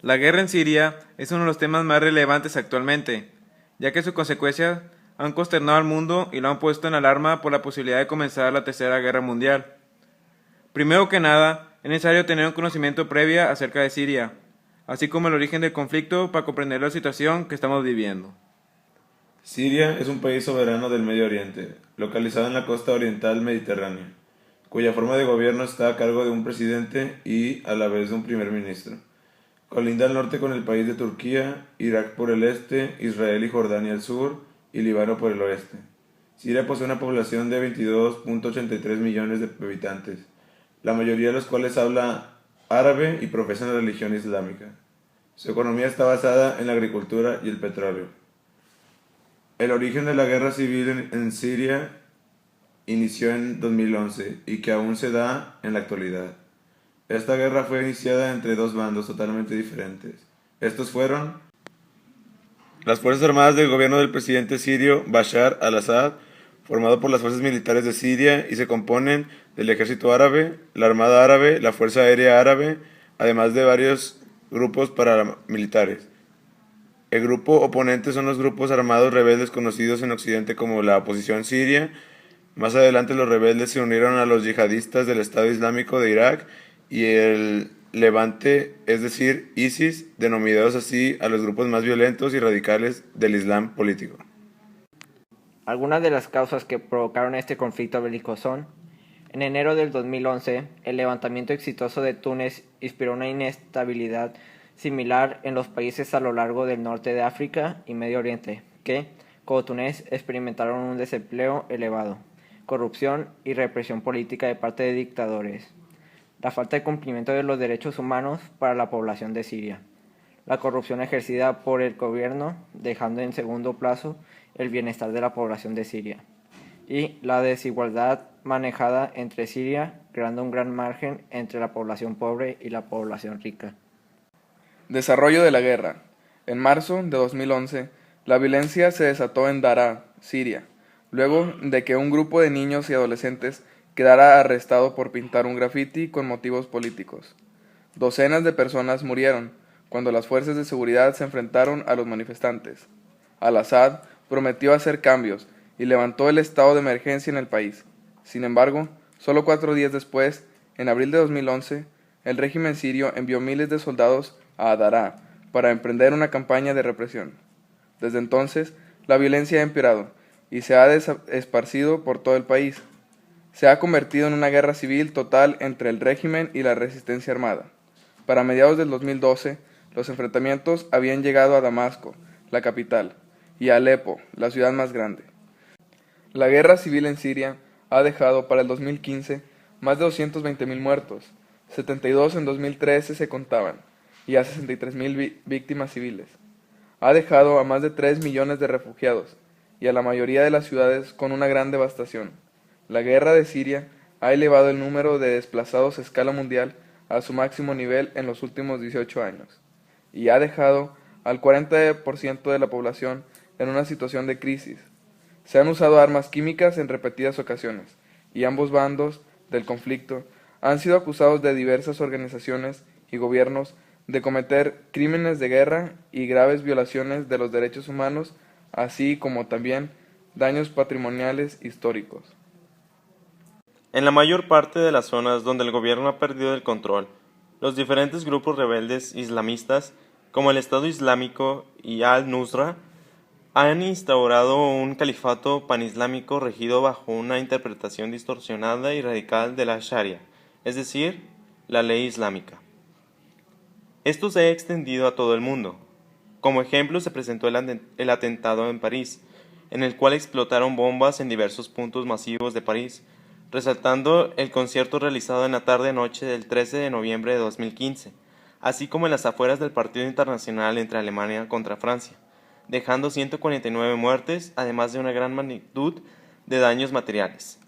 La guerra en Siria es uno de los temas más relevantes actualmente, ya que sus consecuencias han consternado al mundo y lo han puesto en alarma por la posibilidad de comenzar la Tercera Guerra Mundial. Primero que nada, es necesario tener un conocimiento previo acerca de Siria, así como el origen del conflicto para comprender la situación que estamos viviendo. Siria es un país soberano del Medio Oriente, localizado en la costa oriental mediterránea, cuya forma de gobierno está a cargo de un presidente y, a la vez, de un primer ministro. Colinda al norte con el país de Turquía, Irak por el este, Israel y Jordania al sur, y Líbano por el oeste. Siria posee una población de 22.83 millones de habitantes, la mayoría de los cuales habla árabe y profesan la religión islámica. Su economía está basada en la agricultura y el petróleo. El origen de la guerra civil en Siria inició en 2011 y que aún se da en la actualidad. Esta guerra fue iniciada entre dos bandos totalmente diferentes. Estos fueron las Fuerzas Armadas del gobierno del presidente sirio Bashar al-Assad, formado por las fuerzas militares de Siria y se componen del ejército árabe, la Armada árabe, la Fuerza Aérea árabe, además de varios grupos paramilitares. El grupo oponente son los grupos armados rebeldes conocidos en Occidente como la oposición siria. Más adelante los rebeldes se unieron a los yihadistas del Estado Islámico de Irak y el Levante, es decir, ISIS, denominados así a los grupos más violentos y radicales del Islam político. Algunas de las causas que provocaron este conflicto bélico son: en enero del 2011, el levantamiento exitoso de Túnez inspiró una inestabilidad similar en los países a lo largo del norte de África y Medio Oriente, que, como Túnez, experimentaron un desempleo elevado, corrupción y represión política de parte de dictadores, la falta de cumplimiento de los derechos humanos para la población de Siria, la corrupción ejercida por el gobierno, dejando en segundo plazo el bienestar de la población de Siria, y la desigualdad manejada entre Siria, creando un gran margen entre la población pobre y la población rica. Desarrollo de la guerra. En marzo de 2011, la violencia se desató en Daraa, Siria, luego de que un grupo de niños y adolescentes quedara arrestado por pintar un grafiti con motivos políticos. Docenas de personas murieron cuando las fuerzas de seguridad se enfrentaron a los manifestantes. Al-Assad prometió hacer cambios y levantó el estado de emergencia en el país. Sin embargo, solo 4 días después, en abril de 2011, el régimen sirio envió miles de soldados a Daraa para emprender una campaña de represión. Desde entonces, la violencia ha empeorado y se ha esparcido por todo el país. Se ha convertido en una guerra civil total entre el régimen y la resistencia armada. Para mediados del 2012, los enfrentamientos habían llegado a Damasco, la capital, y a Alepo, la ciudad más grande. La guerra civil en Siria ha dejado para el 2015 más de 220.000 muertos, 72 en 2013 se contaban, y a 63.000 víctimas civiles. Ha dejado a más de 3 millones de refugiados, y a la mayoría de las ciudades con una gran devastación. La guerra de Siria ha elevado el número de desplazados a escala mundial a su máximo nivel en los últimos 18 años, y ha dejado al 40% de la población en una situación de crisis. Se han usado armas químicas en repetidas ocasiones, y ambos bandos del conflicto han sido acusados de diversas organizaciones y gobiernos de cometer crímenes de guerra y graves violaciones de los derechos humanos, así como también daños patrimoniales históricos. En la mayor parte de las zonas donde el gobierno ha perdido el control, los diferentes grupos rebeldes islamistas, como el Estado Islámico y Al-Nusra, han instaurado un califato panislámico regido bajo una interpretación distorsionada y radical de la Sharia, es decir, la ley islámica. Esto se ha extendido a todo el mundo. Como ejemplo se presentó el atentado en París, en el cual explotaron bombas en diversos puntos masivos de París, resaltando el concierto realizado en la tarde-noche del 13 de noviembre de 2015, así como en las afueras del partido internacional entre Alemania contra Francia, dejando 149 muertes, además de una gran magnitud de daños materiales.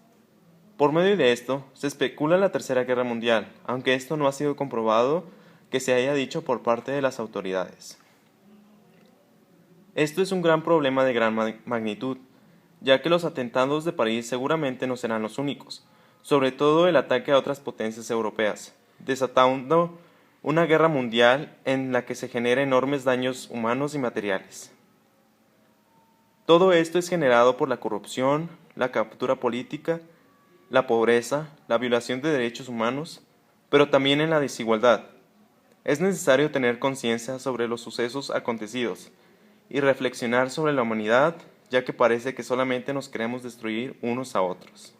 Por medio de esto, se especula la Tercera Guerra Mundial, aunque esto no ha sido comprobado que se haya dicho por parte de las autoridades. Esto es un gran problema de gran magnitud, ya que los atentados de París seguramente no serán los únicos, sobre todo el ataque a otras potencias europeas, desatando una guerra mundial en la que se generan enormes daños humanos y materiales. Todo esto es generado por la corrupción, la captura política, la pobreza, la violación de derechos humanos, pero también en la desigualdad. Es necesario tener conciencia sobre los sucesos acontecidos y reflexionar sobre la humanidad, ya que parece que solamente nos queremos destruir unos a otros.